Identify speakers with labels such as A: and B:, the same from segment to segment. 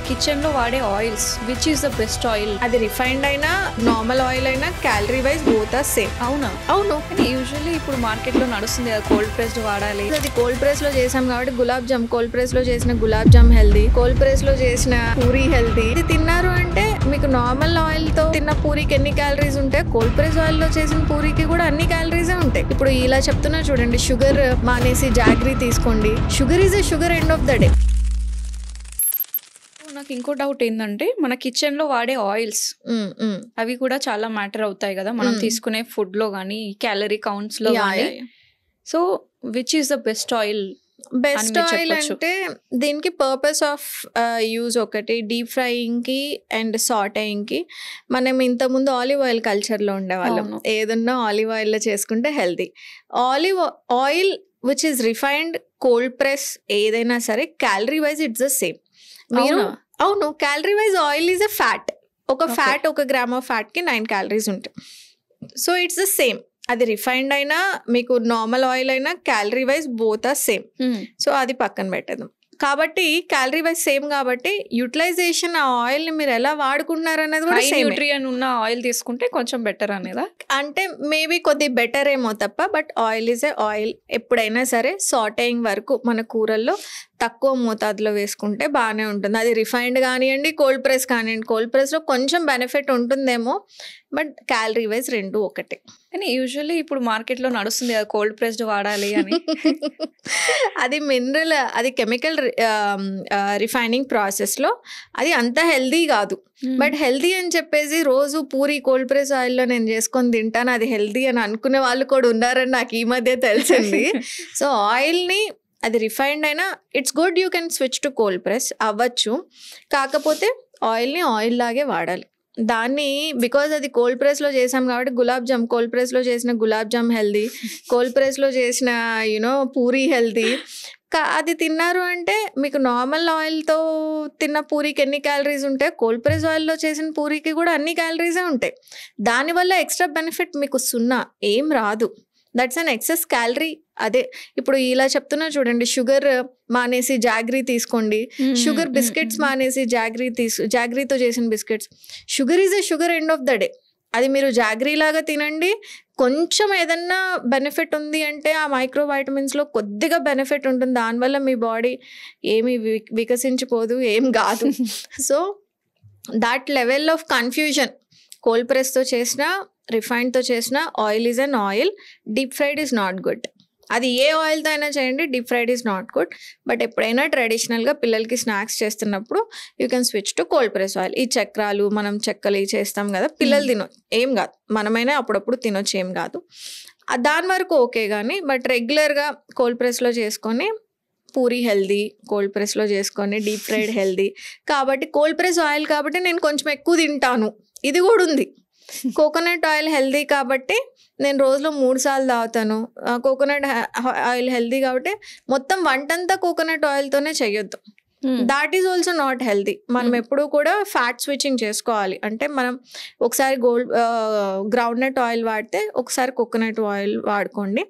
A: కిచెన్లో వాడే oils which is the best oil?
B: అది రిఫైన్డ్ అయినా నార్మల్ ఆయిల్ అయినా calorie wise both are same.
A: అవునా?
B: అవును.
A: కానీ యూజువల్లీ ఇప్పుడు మార్కెట్లో నడుస్తుంది కదా కోల్డ్ ప్రెస్డ్ వాడాలి.
B: అది కోల్డ్ ప్రెస్ లో చేసాం కాబట్టి గులాబ్ జామ్, కోల్డ్ ప్రెస్ లో చేసిన gulab jam healthy, cold press లో చేసిన పూరీ హెల్దీ. ఇది తిన్నారు అంటే మీకు నార్మల్ ఆయిల్ తో తిన్న పూరికి ఎన్ని క్యాలరీస్ ఉంటాయి, కోల్డ్ ప్రెస్ ఆయిల్ లో చేసిన పూరికి కూడా అన్ని క్యాలరీసే ఉంటాయి. ఇప్పుడు ఇలా చెప్తున్నా చూడండి, షుగర్ మానేసి జాగ్రీ తీసుకోండి. Sugar is a sugar end of the day.
A: నాకు ఇంకో డౌట్ ఏంటంటే మన కిచెన్ లో వాడే ఆయిల్స్ అవి కూడా చాలా మ్యాటర్ అవుతాయి కదా మనం తీసుకునే ఫుడ్ లో గానీ క్యాలరీ కౌంట్స్ లో గానీ. So which is the best oil?
B: Best oil అంటే దీనికి పర్పస్ ఆఫ్ యూజ్ ఒకటి డీప్ ఫ్రైయింగ్ కి అండ్ సాటేయింగ్ కి. మనం ఇంతకుముందు ఆలివ్ ఆయిల్ కల్చర్ లో ఉండేవాళ్ళం. ఏదన్నా ఆలివ్ ఆయిల్ లో చేసుకుంటే healthy. Olive oil which is refined, cold press ఏదైనా సరే calorie wise it's the same. మీరు అవును, calorie wise oil is a fat. ఒక గ్రామ్ ఆఫ్ ఫ్యాట్ కి 9 క్యాలరీస్ ఉంటాయి. So it's the same. అది రిఫైన్డ్ అయినా మీకు నార్మల్ ఆయిల్ అయినా calorie wise both are same. So అది పక్కన పెట్టదు. కాబట్టి క్యాలరీ వైజ్ సేమ్ కాబట్టి యూటిలైజేషన్ ఆ ఆయిల్ ని మీరు ఎలా వాడుకుంటున్నారు అనేది కూడా సేమ్.
A: న్యూట్రియన్ ఉన్న ఆయిల్ తీసుకుంటే కొంచెం బెటర్ అనేదా?
B: అంటే మేబీ కొద్ది బెటర్ ఏమో తప్ప, but oil is a oil. ఎప్పుడైనా సరే సాటేయింగ్ వరకు మన కూరల్లో తక్కువ మోతాదులో వేసుకుంటే బాగానే ఉంటుంది. అది రిఫైన్డ్ కానివ్వండి, కోల్డ్ ప్రెస్ కానివ్వండి. కోల్డ్ ప్రెస్లో కొంచెం బెనిఫిట్ ఉంటుందేమో, బట్ క్యాలరీ వైజ్ రెండు ఒకటే.
A: కానీ యూజువల్లీ ఇప్పుడు మార్కెట్లో నడుస్తుంది కదా కోల్డ్ ప్రెస్డ్ వాడాలి అని.
B: అది మినరల్, అది కెమికల్ రిఫైనింగ్ ప్రాసెస్లో అది అంత హెల్దీ కాదు. బట్ హెల్దీ అని చెప్పేసి రోజు పూరి కోల్డ్ ప్రెస్ ఆయిల్లో నేను చేసుకొని తింటాను, అది హెల్దీ అని అనుకునే వాళ్ళు కూడా ఉన్నారని నాకు ఈ మధ్య తెలిసింది. సో ఆయిల్ని అది రిఫైన్డ్ అయినా it's good, you can switch to cold press అవ్వచ్చు. కాకపోతే ఆయిల్ని ఆయిల్ లాగే వాడాలి. దాన్ని బికాజ్ అది కోల్డ్ ప్రెస్లో చేసాం కాబట్టి గులాబ్ జామ్, కోల్డ్ ప్రెస్లో చేసిన గులాబ్ జామ్ హెల్దీ, కోల్డ్ ప్రెస్లో చేసిన పూరీ హెల్దీ. అది తిన్నారు అంటే మీకు నార్మల్ ఆయిల్తో తిన్న పూరికి ఎన్ని క్యాలరీస్ ఉంటాయి, కోల్డ్ ప్రెస్ ఆయిల్లో చేసిన పూరికి కూడా అన్ని క్యాలరీసే ఉంటాయి. దానివల్ల ఎక్స్ట్రా బెనిఫిట్ మీకు సున్నా, ఏం రాదు. That's an excess calorie. అదే ఇప్పుడు ఇలా చెప్తున్నా చూడండి, షుగర్ మానేసి జాగ్రీ తీసుకోండి. షుగర్ బిస్కెట్స్ మానేసి జాగ్రీతో చేసిన biscuits. Sugar is a sugar end of the day. అది మీరు జాగ్రీ లాగా తినండి. కొంచెం ఏదన్నా బెనిఫిట్ ఉంది అంటే ఆ మైక్రో వైటమిన్స్లో కొద్దిగా బెనిఫిట్ ఉంటుంది. దానివల్ల మీ బాడీ ఏమీ వికసించిపోదు, ఏం కాదు. So that level of confusion, cold ప్రెస్తో చేసిన రిఫైన్డ్తో చేసిన oil is an oil. Deep fried is not good. అది ఏ ఆయిల్తో అయినా చేయండి, deep fried is not good. But ఎప్పుడైనా ట్రెడిషనల్గా పిల్లలకి స్నాక్స్ చేస్తున్నప్పుడు you can switch to cold press oil. ఈ చక్రాలు మనం చెక్కలు చేస్తాం కదా, పిల్లలు తినొచ్చు, ఏం కాదు. మనమైనా అప్పుడప్పుడు తినొచ్చు, ఏం కాదు. దాని వరకు ఓకే. కానీ బట్ రెగ్యులర్గా కోల్డ్ ప్రెస్లో చేసుకొని పూరీ హెల్దీ, కోల్డ్ ప్రెస్లో చేసుకొని డీప్ ఫ్రైడ్ హెల్దీ. కాబట్టి కోల్డ్ ప్రెస్ ఆయిల్ కాబట్టి నేను కొంచెం ఎక్కువ తింటాను, ఇది కూడా ఉంది. కోకోనట్ ఆయిల్ హెల్దీ కాబట్టి నేను రోజులో 3 సార్లు తాగుతాను. కోకోనట్ ఆయిల్ హెల్దీ కాబట్టి మొత్తం వంటంతా కోకోనట్ ఆయిల్తోనే చేయొద్దు. That is also not healthy. మనం ఎప్పుడూ కూడా ఫ్యాట్ స్విచ్చింగ్ చేసుకోవాలి. అంటే మనం ఒకసారి గ్రౌండ్ నట్ ఆయిల్ వాడితే ఒకసారి కోకోనట్ ఆయిల్ వాడుకోండి.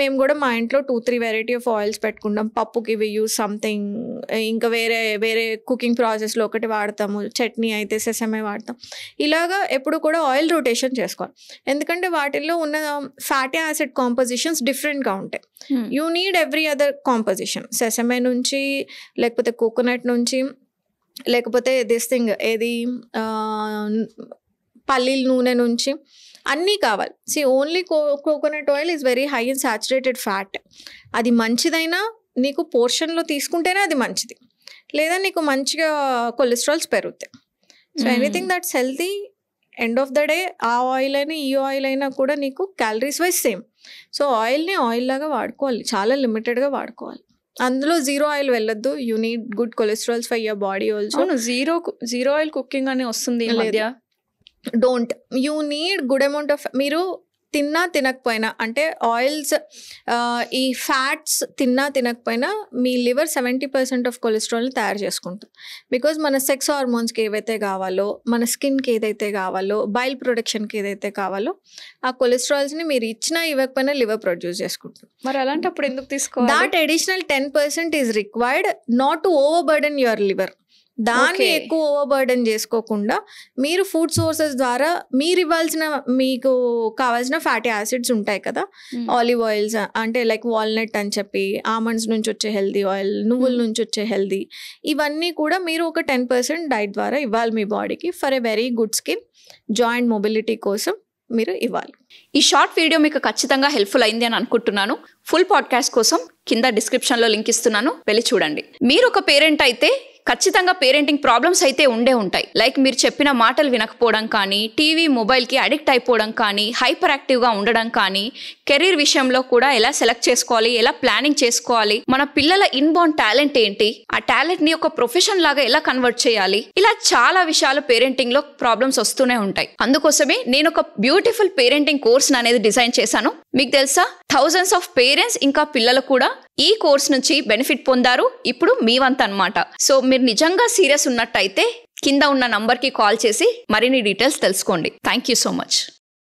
B: మేము కూడా మా ఇంట్లో 2-3 వెరైటీ ఆఫ్ ఆయిల్స్ పెట్టుకుంటాం. పప్పుకి వి యూజ్ సంథింగ్, ఇంకా వేరే కుకింగ్ ప్రాసెస్లో ఒకటి వాడతాము. చట్నీ అయితే సెసమే వాడతాం. ఇలాగా ఎప్పుడు కూడా ఆయిల్ రొటేషన్ చేసుకోవాలి. ఎందుకంటే వాటిల్లో ఉన్న ఫ్యాటీ యాసిడ్ కాంపోజిషన్స్ డిఫరెంట్గా ఉంటాయి. You need every other composition. Sesame నుంచి, లేకపోతే కోకోనట్ నుంచి, లేకపోతే దిస్ థింగ్ ఏది పల్లీల నూనె నుంచి, అన్నీ కావాలి. Only coconut oil is very high in saturated fat. అది మంచిదైనా నీకు పోర్షన్లో తీసుకుంటేనే అది మంచిది, లేదా నీకు మంచిగా కొలెస్ట్రాల్స్ పెరుగుతాయి. So anything that's healthy end of the day, ఆ ఆయిల్ అయినా ఈ ఆయిల్ అయినా కూడా నీకు క్యాలరీస్ వైజ్ సేమ్. సో ఆయిల్ని ఆయిల్ లాగా వాడుకోవాలి, చాలా లిమిటెడ్గా వాడుకోవాలి. అందులో జీరో ఆయిల్ వెళ్ళొద్దు. You need good cholesterols for your body also.
A: Zero oil cooking అని వస్తుంది ఈ మధ్య.
B: Don't, you need good amount of, మీరు తిన్నా తినకపోయినా, అంటే ఆయిల్స్ ఈ ఫ్యాట్స్ తిన్నా తినకపోయినా మీ లివర్ 70% ఆఫ్ కొలెస్ట్రాల్ని తయారు చేసుకుంటుంది. బికాజ్ మన సెక్స్ హార్మోన్స్కి ఏవైతే కావాలో, మన స్కిన్కి ఏదైతే కావాలో, బైల్ ప్రొడక్షన్కి ఏదైతే కావాలో, ఆ కొలెస్ట్రాల్స్ని మీరు ఇచ్చినా ఇవ్వకపోయినా లివర్ ప్రొడ్యూస్ చేసుకుంటుంది.
A: మరి అలాంటప్పుడు ఎందుకు తీసుకోవాలి?
B: That additional 10% is required not to over burden your liver. దాన్ని ఎక్కువ ఓవర్ బర్డెన్ చేసుకోకుండా మీరు ఫుడ్ సోర్సెస్ ద్వారా మీకు కావాల్సిన ఫ్యాటీ యాసిడ్స్ ఉంటాయి కదా, ఆలివ్ ఆయిల్స్ అంటే లైక్ వాల్నట్ అని చెప్పి, ఆమండ్స్ నుంచి వచ్చే హెల్దీ ఆయిల్, నువ్వుల నుంచి వచ్చే హెల్దీ, ఇవన్నీ కూడా మీరు ఒక 10% డైట్ ద్వారా ఇవ్వాలి మీ బాడీకి for a very good skin, joint mobility కోసం మీరు ఇవ్వాలి.
A: ఈ షార్ట్ వీడియో మీకు ఖచ్చితంగా హెల్ప్ఫుల్ అయింది అని అనుకుంటున్నాను. ఫుల్ పాడ్కాస్ట్ కోసం కింద డిస్క్రిప్షన్లో లింక్ ఇస్తున్నాను, వెళ్ళి చూడండి. మీరు ఒక పేరెంట్ అయితే ఖచ్చితంగా పేరెంటింగ్ ప్రాబ్లమ్స్ అయితే ఉండే ఉంటాయి. లైక్ మీరు చెప్పిన మాటలు వినకపోవడం కానీ, టీవీ మొబైల్కి అడిక్ట్ అయిపోవడం కానీ, హైపర్ యాక్టివ్గా ఉండడం కానీ, కెరీర్ విషయంలో కూడా ఎలా సెలెక్ట్ చేసుకోవాలి, ఎలా ప్లానింగ్ చేసుకోవాలి, మన పిల్లల ఇన్బోర్న్ టాలెంట్ ఏంటి, ఆ టాలెంట్ని ఒక ప్రొఫెషన్ లాగా ఎలా కన్వర్ట్ చేయాలి, ఇలా చాలా విషయాలు పేరెంటింగ్లో ప్రాబ్లమ్స్ వస్తూనే ఉంటాయి. అందుకోసమే నేను ఒక బ్యూటిఫుల్ పేరెంటింగ్ కోర్స్ అనేది డిజైన్ చేశాను. మీకు తెలుసా, థౌజండ్స్ ఆఫ్ పేరెంట్స్ ఇంకా పిల్లలు కూడా ఈ కోర్స్ నుంచి బెనిఫిట్ పొందారు. ఇప్పుడు మీ వంతు అన్నమాట. సో మీరు నిజంగా సీరియస్ ఉన్నట్టయితే కింద ఉన్న నంబర్కి కాల్ చేసి మరిన్ని డీటెయిల్స్ తెలుసుకోండి. Thank you so much.